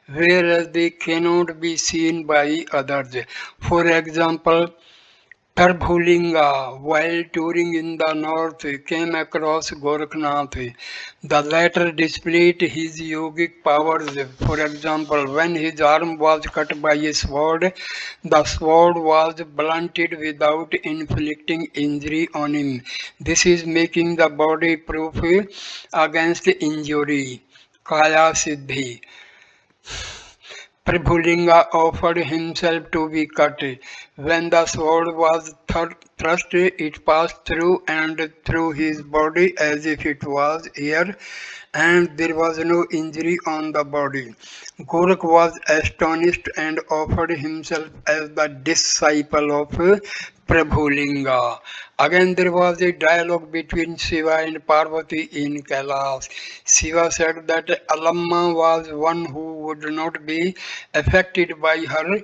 S1: whereas they cannot be seen by others. For example, Prabhulinga, while touring in the north, came across Gorakhnath. The latter displayed his yogic powers. For example, when his arm was cut by a sword, the sword was blunted without inflicting injury on him. This is making the body proof against injury. Kaya Siddhi. Prabhulinga offered himself to be cut. When the sword was thrust, it passed through and through his body as if it was air, and there was no injury on the body. Gorakh was astonished and offered himself as the disciple of Prabhulinga. Again, there was a dialogue between Shiva and Parvati in Kailash. Shiva said that Alamma was one who would not be affected by her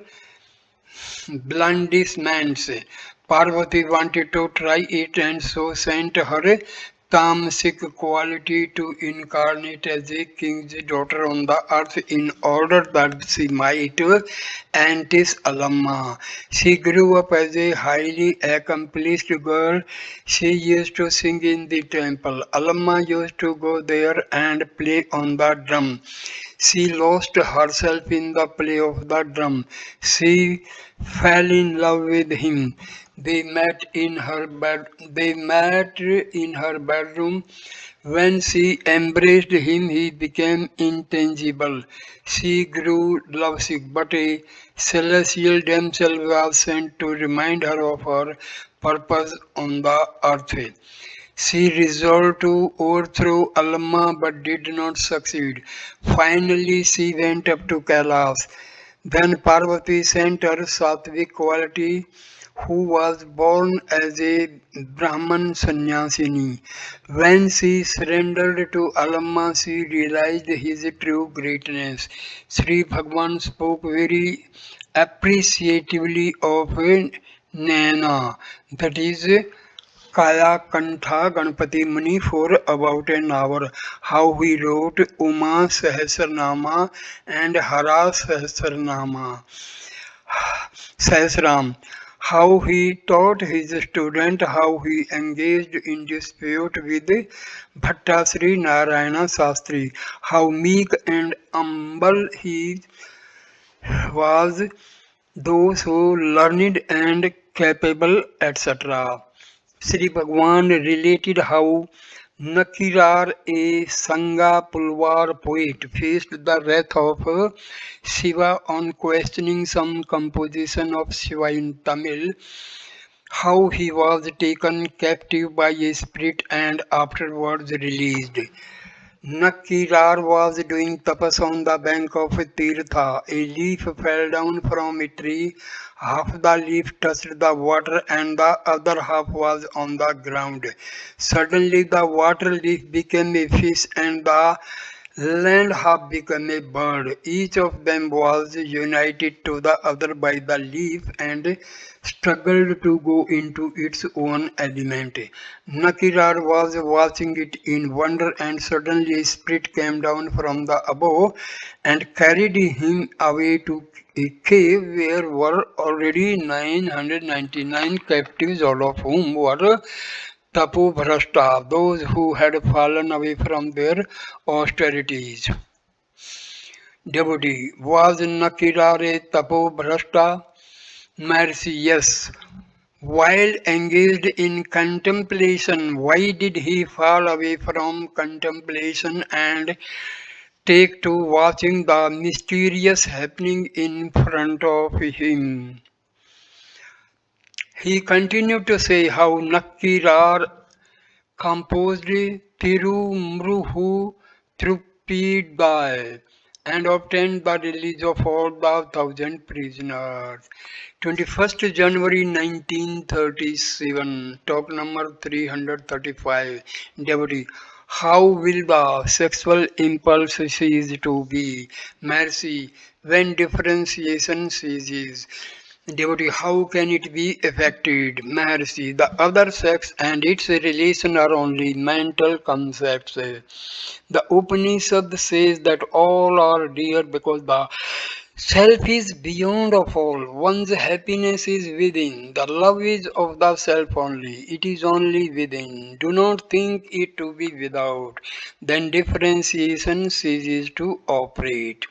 S1: blandishments. Parvati wanted to try it and so sent her tamasic quality to incarnate as a king's daughter on the earth in order that she might entice Alamma. She grew up as a highly accomplished girl. She used to sing in the temple. Alamma used to go there and play on the drum. She lost herself in the play of the drum. She fell in love with him. They met in her bedroom. When she embraced him, he became intangible. She grew lovesick, but a celestial damsel was sent to remind her of her purpose on the earth. She resolved to overthrow Alma but did not succeed. Finally, she went up to Kailas. Then Parvati sent her Sattvic quality, who was born as a Brahman sannyasini. When she surrendered to Alamma, she realized his true greatness. Sri Bhagavan spoke very appreciatively of Nana, that is, Kaya Kantha Ganpati Muni for about an hour. How he wrote Uma Sahasranama and Hara Sahasram. How he taught his student, how he engaged in dispute with Bhatta Sri Narayana Sastri, how meek and humble he was, those who learned and capable, etc. Sri Bhagavan related how Nakirar, a Sangha Pulwar poet, faced the wrath of Shiva on questioning some composition of Shiva in Tamil, how he was taken captive by a spirit and afterwards released. Nakirar was doing tapas on the bank of Tirtha. A leaf fell down from a tree. Half the leaf touched the water and the other half was on the ground. Suddenly the water leaf became a fish and the land half became a bird. Each of them was united to the other by the leaf and struggled to go into its own element. Nakirar was watching it in wonder and suddenly a spirit came down from the above and carried him away to a cave where were already 999 captives, all of whom were Tapobhrashta, those who had fallen away from their austerities. Devotee, was Nakirar a Tapobhrashta? Maharishi, yes. While engaged in contemplation, why did he fall away from contemplation and take to watching the mysterious happening in front of him? He continued to say how Nakirar composed Tirumruhu Trupidai and obtained the release of all the 1,000 prisoners. 21st January 1937, talk number 335. Devotee, how will the sexual impulse cease to be? Mercy, when differentiation ceases. Devotee, how can it be affected? Maharishi, the other sex and its relation are only mental concepts. The Upanishad says that all are dear because the self is beyond of all. One's happiness is within. The love is of the self only. It is only within. Do not think it to be without. Then differentiation ceases to operate.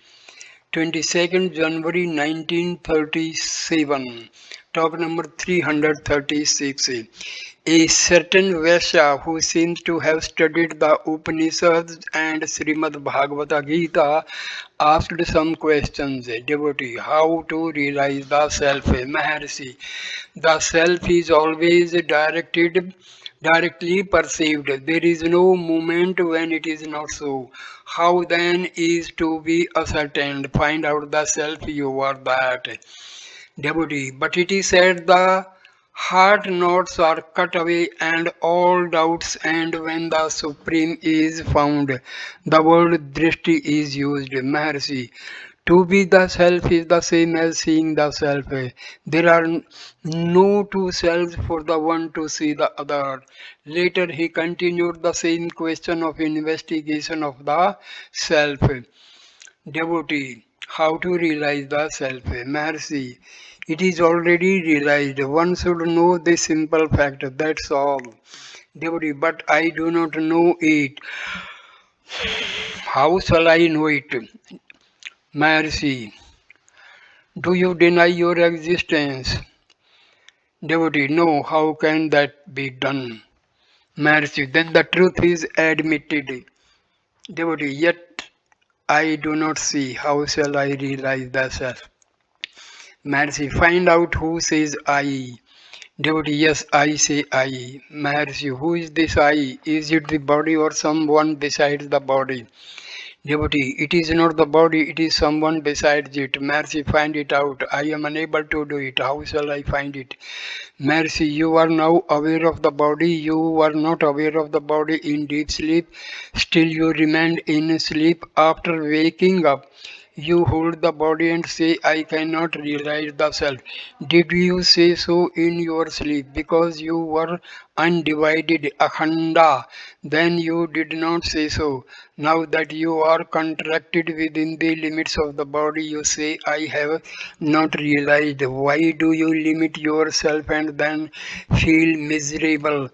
S1: 22nd January 1937, talk number 336. A certain Vaishya who seems to have studied the Upanishads and Srimad Bhagavata Gita asked some questions. Devotee, how to realize the self? Maharishi, the self is always directly perceived. There is no moment when it is not so. How then is to be ascertained? Find out the self, you are that. Devotee, but it is said the heart knots are cut away and all doubts, and when the Supreme is found, the word drishti is used. Maharishi, To be the self is the same as seeing the self. There are no two selves for the one to see the other. Later he continued the same question of investigation of the self. Devotee, how to realize the self? Mercy, it is already realized. One should know this simple fact, that's all. Devotee, but I do not know it. How shall I know it? Mercy, do you deny your existence? Devotee, no, how can that be done? Mercy, then the truth is admitted. Devotee, yet I do not see. How shall I realize the self? Mercy, find out who says I. Devotee, yes, I say I. Mercy, who is this I? Is it the body or someone besides the body? Devotee, it is not the body, it is someone besides it. Mercy, find it out. I am unable to do it. How shall I find it? Mercy, you are now aware of the body. You were not aware of the body in deep sleep. Still you remained in sleep. After waking up, you hold the body and say, I cannot realize the self. Did you say so in your sleep? Because you were undivided, akhanda, then you did not say so. Now that you are contracted within the limits of the body, you say, I have not realized. Why do you limit yourself and then feel miserable?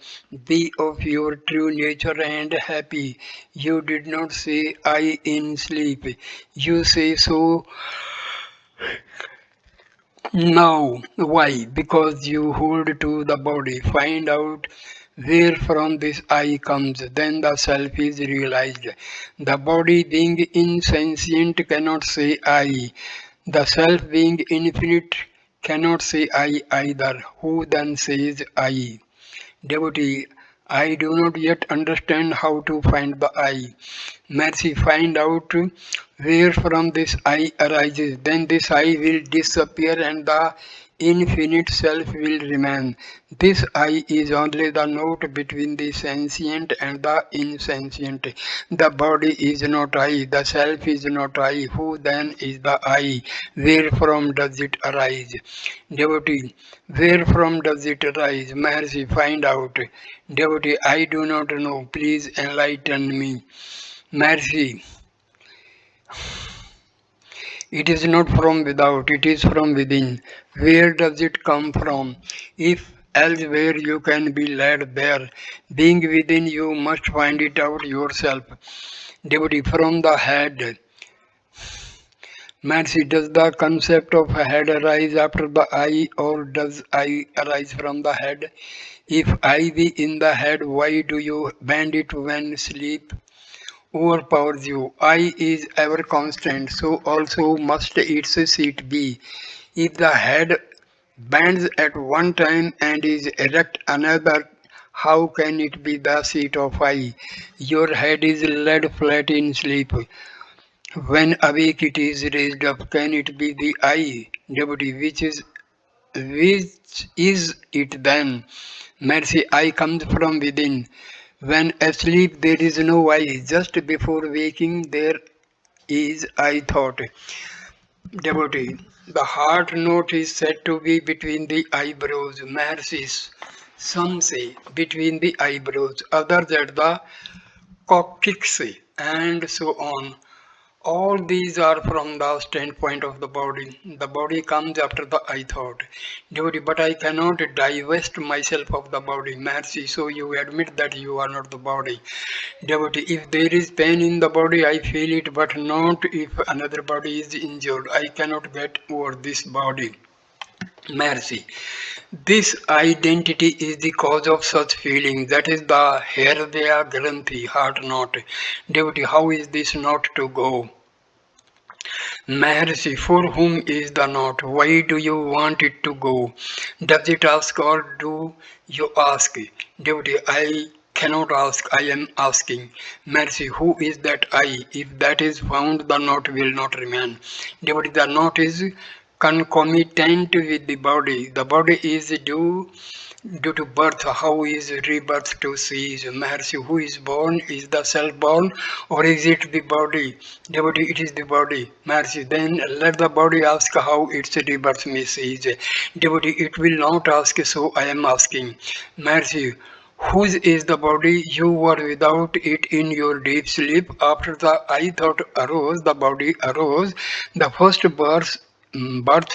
S1: Be of your true nature and happy. You did not say, I in sleep. You say so now. Why? Because you hold to the body. Find out where from this I comes, then the self is realized. The body being insentient cannot say I. The self being infinite cannot say I either. Who then says I? Devotee, I do not yet understand how to find the I. Mercy, find out where from this I arises. Then this I will disappear and the infinite self will remain. This I is only the note between the sentient and the insentient. The body is not I, the self is not I. Who then is the I? Where from does it arise? Devotee, where from does it arise? Mercy, find out. Devotee, I do not know. Please enlighten me. Mercy, it is not from without, it is from within. Where does it come from? If elsewhere you can be led there, being within you must find it out yourself. Devotee, from the head. Mercy, does the concept of a head arise after the eye or does I arise from the head? If I be in the head, why do you bend it when sleep overpowers you? I is ever constant, so also must its seat be. If the head bends at one time and is erect another, how can it be the seat of I? Your head is laid flat in sleep. When awake it is raised up. Can it be the I? Devotee, which is it then? Mercy, I comes from within. When asleep there is no I. Just before waking there is I thought. Devotee, the heart note is said to be between the eyebrows. Mercies, some say between the eyebrows, others at the coccyx, and so on. All these are from the standpoint of the body. The body comes after the I thought. Devotee, but I cannot divest myself of the body. Mercy, so you admit that you are not the body. Devotee, if there is pain in the body, I feel it, but not if another body is injured. I cannot get over this body. Mercy. This identity is the cause of such feeling. That is the Hridaya Granthi, heart knot. Devotee, how is this not to go? Maharshi, for whom is the knot? Why do you want it to go? Does it ask or do you ask? Devotee, I cannot ask, I am asking. Mercy, who is that I? If that is found, the knot will not remain. Devotee, the knot is concomitant with the body. The body is due Due to birth, how is rebirth to cease? Maharshi, who is born? Is the self born or is it the body? Devotee, it is the body. Maharshi, then let the body ask how its rebirth may cease. Devotee, it will not ask, so I am asking. Maharshi, whose is the body? You were without it in your deep sleep. After the I thought arose, the body arose. The first birth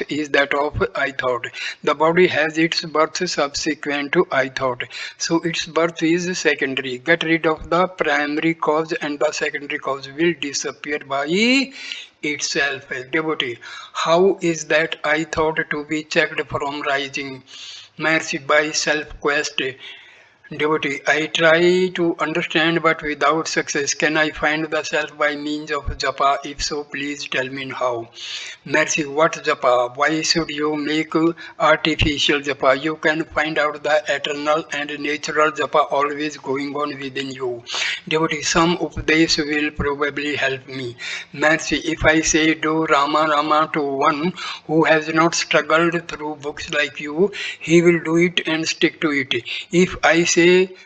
S1: is that of I thought. The body has its birth subsequent to I thought. So its birth is secondary. Get rid of the primary cause and the secondary cause will disappear by itself. Devotee, how is that I thought to be checked from rising? Mercy by self-quest. Devotee, I try to understand but without success. Can I find the self by means of japa? If so, please tell me how. Mercy, what japa? Why should you make artificial japa? You can find out the eternal and natural japa always going on within you. Devotee, some upadesh will probably help me. Mercy, if I say do Rama Rama to one who has not struggled through books like you, he will do it and stick to it. If I say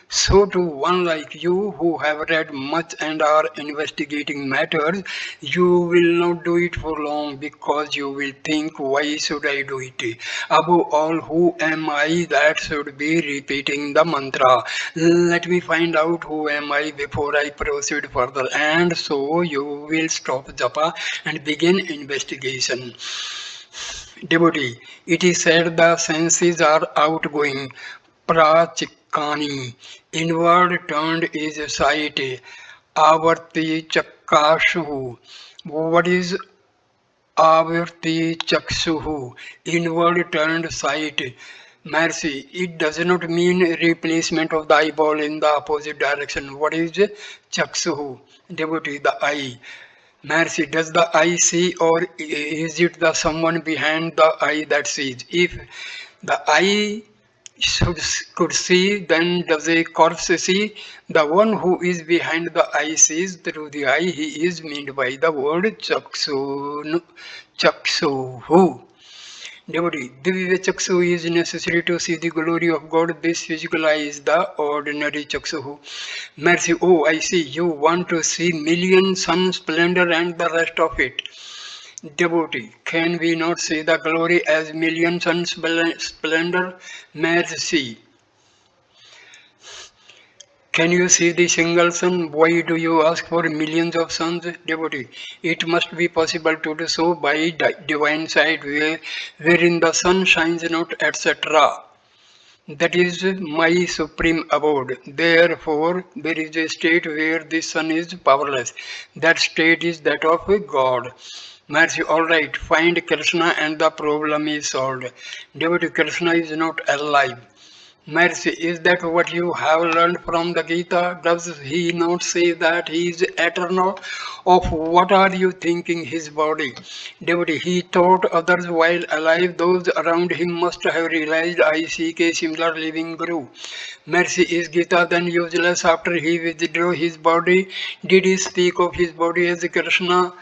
S1: so to one like you who have read much and are investigating matters, you will not do it for long because you will think, why should I do it? Above all, who am I that should be repeating the mantra? Let me find out who am I before I proceed further. And so you will stop japa and begin investigation. Devotee, it is said the senses are outgoing. Prachikani, inward turned is sight. Avarti chakashu. What is avarti chaksuhu? Inward turned sight. Mercy, it does not mean replacement of the eyeball in the opposite direction. What is chaksuhu? Devotee, the eye. Mercy, does the eye see or is it the someone behind the eye that sees? If the eye could see, then does a corpse see? The one who is behind the eye sees through the eye. He is meant by the word chaksuhu. Devotee, Divya Chaksu is necessary to see the glory of God. This physical eye is the ordinary Chaksu. Mercy, oh, I see. You want to see million sun splendor and the rest of it. Devotee, can we not see the glory as million sun splendor? Mercy. Can you see the single sun? Why do you ask for millions of suns? Devotee, it must be possible to do so by divine sight, wherein the sun shines not, etc. That is my supreme abode. Therefore, there is a state where the sun is powerless. That state is that of God. Mercy, alright, find Krishna and the problem is solved. Devotee, Krishna is not alive. Mercy, is that what you have learned from the Gita? Does he not say that he is eternal? Of what are you thinking his body? Devotee, he taught others while alive. Those around him must have realized I seek a similar living Guru. Mercy, is Gita then useless after he withdrew his body? Did he speak of his body as Krishna?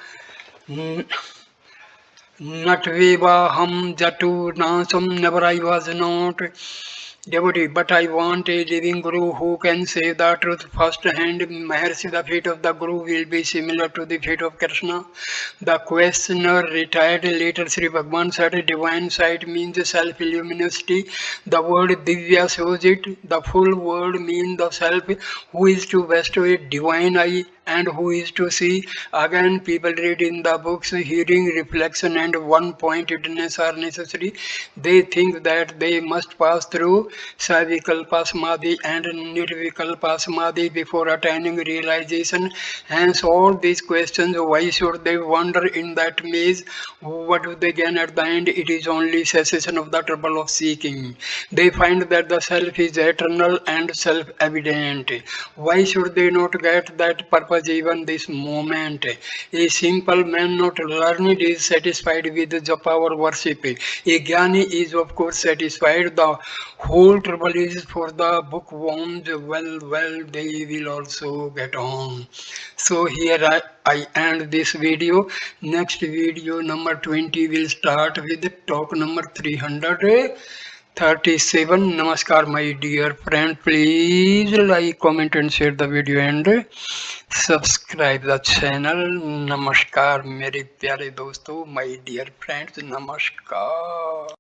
S1: Natvevaham jatu nasam, never I was not. Devotee, but I want a living Guru who can say the truth first hand. Maharshi, the fate of the Guru will be similar to the fate of Krishna. The questioner retired later. Sri Bhagavan said divine sight means self-luminosity. The word Divya shows it. The full word means the self who is to bestow a divine eye and who is to see. Again, people read in the books, hearing, reflection and one-pointedness are necessary. They think that they must pass through Savikalpa Samadhi and Nirvikalpa Samadhi before attaining realization. Hence all these questions, why should they wander in that maze? What do they gain at the end? It is only cessation of the trouble of seeking. They find that the self is eternal and self-evident. Why should they not get that purpose even this moment? A simple man not learned is satisfied with japa or worship. A jnani is of course satisfied. The whole trouble is for the bookworms. Well, they will also get on. So here I end this video. Next video number 20 will start with talk number 300. 37. Namaskar my dear friend, please like, comment and share the video and subscribe the channel. Namaskar मेरे प्यारे दोस्तों, my dear friends, namaskar.